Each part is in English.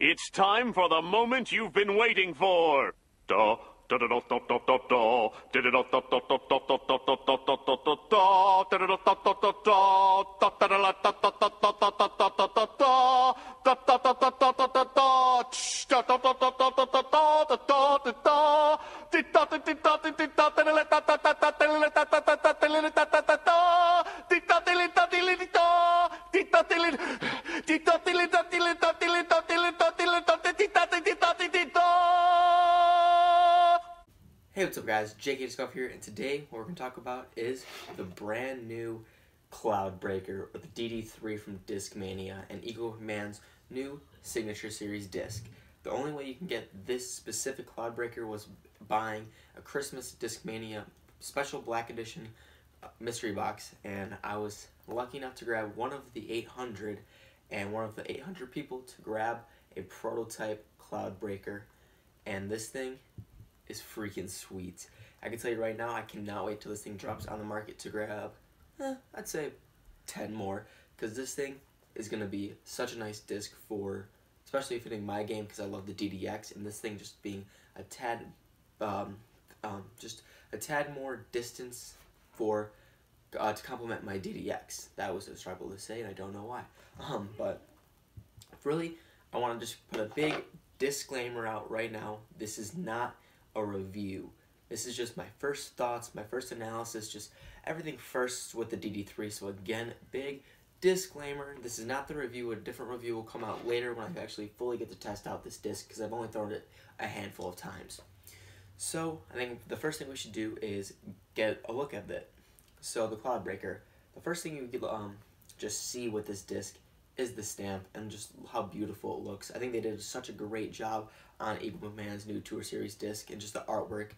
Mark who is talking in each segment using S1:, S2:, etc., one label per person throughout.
S1: It's time for the moment you've been waiting for. Da da da da da da da da. Da da da da da da da da da da da da da da da. Da da da da da da da. Da da da da da da da da da da da da da. Da da da da da da da da. Tsh. Da da da da da da da da da da da da. Di da di di da di di da da da da da da da da da da da da da da da da da. Di da di li da di li di da. Di da di li di da di li da di li da di li da di li da di li da di da di da di di da.
S2: Hey, what's up guys, JK Discover here, and today what we're going to talk about is the brand new Cloud Breaker, or the DD3 from Discmania, and Eagle Man's new Signature Series disc. The only way you can get this specific Cloud Breaker was buying a Christmas Discmania Special Black Edition mystery box, and I was lucky enough to grab one of the 800, and one of the 800 people to grab a prototype Cloud Breaker, and this thing is freaking sweet. I can tell you right now, I cannot wait till this thing drops on the market to grab, I'd say 10 more, because this thing is going to be such a nice disc for, especially fitting my game, because I love the DDX, and this thing just being a tad, just a tad more distance for, to complement my DDX. That was a struggle to say, and I don't know why. But really, I want to just put a big disclaimer out right now. This is not a review. This is just my first thoughts, my first analysis, just everything first with the DD3. So again, big disclaimer, this is not the review. A different review will come out later when I actually fully get to test out this disc, because I've only thrown it a handful of times. So I think the first thing we should do is get a look at it. So the Cloud Breaker, the first thing you could just see with this disc is the stamp and just how beautiful it looks. I think they did such a great job on Eagle McMahon's new Tour Series disc, and just the artwork,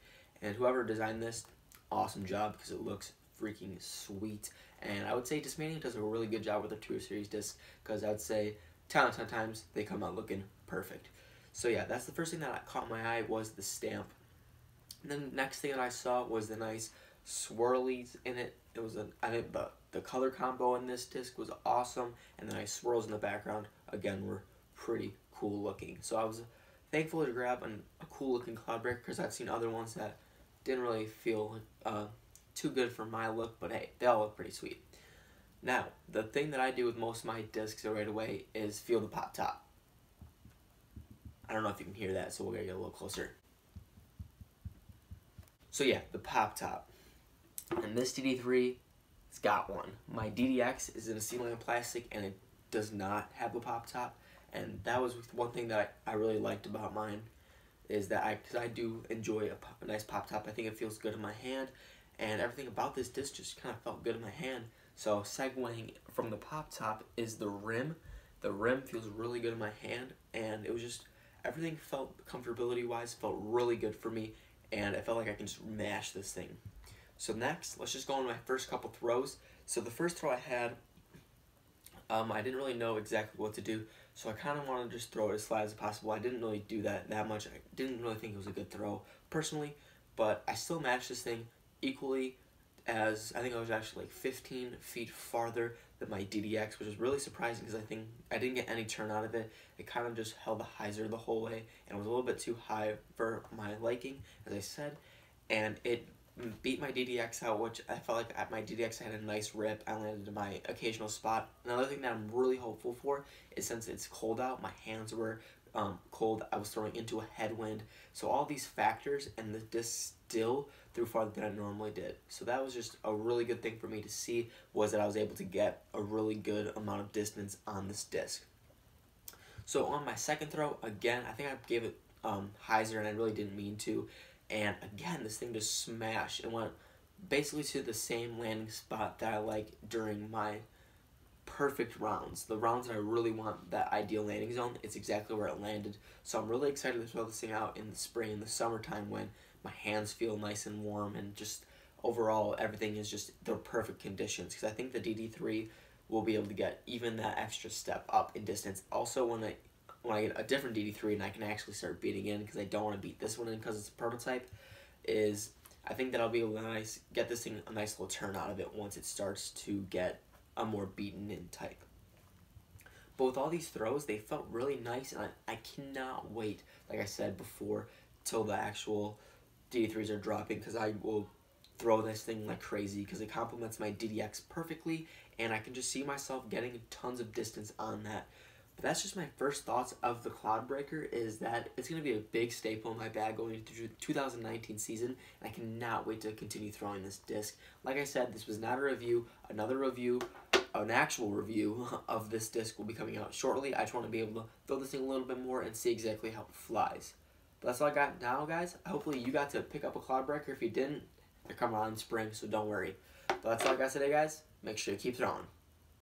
S2: and whoever designed this, awesome job, because it looks freaking sweet. And I would say Discmania does a really good job with their Tour Series disc, because I'd say 10 out of 10 times they come out looking perfect. So yeah, that's the first thing that caught my eye, was the stamp. And then the next thing that I saw was the nice swirlies in it. It was I think the color combo in this disc was awesome, and the nice swirls in the background again were pretty cool looking. So I was thankful to grab a cool looking Cloud Breaker, because I've seen other ones that didn't really feel too good for my look, but hey, they all look pretty sweet. Now, the thing that I do with most of my discs right away is feel the pop top. I don't know if you can hear that, so we're gonna get a little closer. So yeah, the pop top. And this DD3 has got one. My DDX is in a C-line plastic, and it does not have a pop top. And that was one thing that I really liked about mine, is that because I do enjoy a nice pop top. I think it feels good in my hand, and everything about this disc just kind of felt good in my hand. So segueing from the pop top is the rim. The rim feels really good in my hand, and it was just, everything felt, comfortability-wise, felt really good for me, and I felt like I can just mash this thing. So next, let's just go on my first couple throws. So the first throw I had, I didn't really know exactly what to do, so I kind of wanted to just throw it as flat as possible. I didn't really do that much. I didn't really think it was a good throw, personally, but I still matched this thing equally, as I think I was actually like 15 feet farther than my DDX, which is really surprising, because I think I didn't get any turn out of it. It kind of just held the hyzer the whole way, and it was a little bit too high for my liking, as I said, and it beat my DDX out, which I felt like at my DDX I had a nice rip. I landed in my occasional spot. Another thing that I'm really hopeful for is, since it's cold out, my hands were cold, I was throwing into a headwind. So all these factors, and the disc still threw farther than I normally did. So that was just a really good thing for me to see, was that I was able to get a really good amount of distance on this disc. So on my second throw, again, I think I gave it hyzer, and I really didn't mean to. And again, this thing just smashed and went basically to the same landing spot that I like during my perfect rounds. The rounds that I really want that ideal landing zone, it's exactly where it landed. So I'm really excited to throw this thing out in the spring, in the summertime, when my hands feel nice and warm, and just overall everything is just the perfect conditions. Because I think the DD3 will be able to get even that extra step up in distance. Also, when I get a different DD3 and I can actually start beating in, because I don't want to beat this one in because it's a prototype, is I think that I'll be able to get this thing a nice little turn out of it once it starts to get a more beaten in type. But with all these throws, they felt really nice, and I cannot wait, like I said before, till the actual DD3s are dropping, because I will throw this thing like crazy because it complements my DDX perfectly, and I can just see myself getting tons of distance on that. But that's just my first thoughts of the Cloudbreaker, is that it's going to be a big staple in my bag going into the 2019 season, and I cannot wait to continue throwing this disc. Like I said, this was not a review. Another review, an actual review of this disc will be coming out shortly. I just want to be able to throw this thing a little bit more and see exactly how it flies. But that's all I got now, guys. Hopefully you got to pick up a Cloudbreaker. If you didn't, they're coming out in spring, so don't worry. But that's all I got today, guys. Make sure you keep throwing.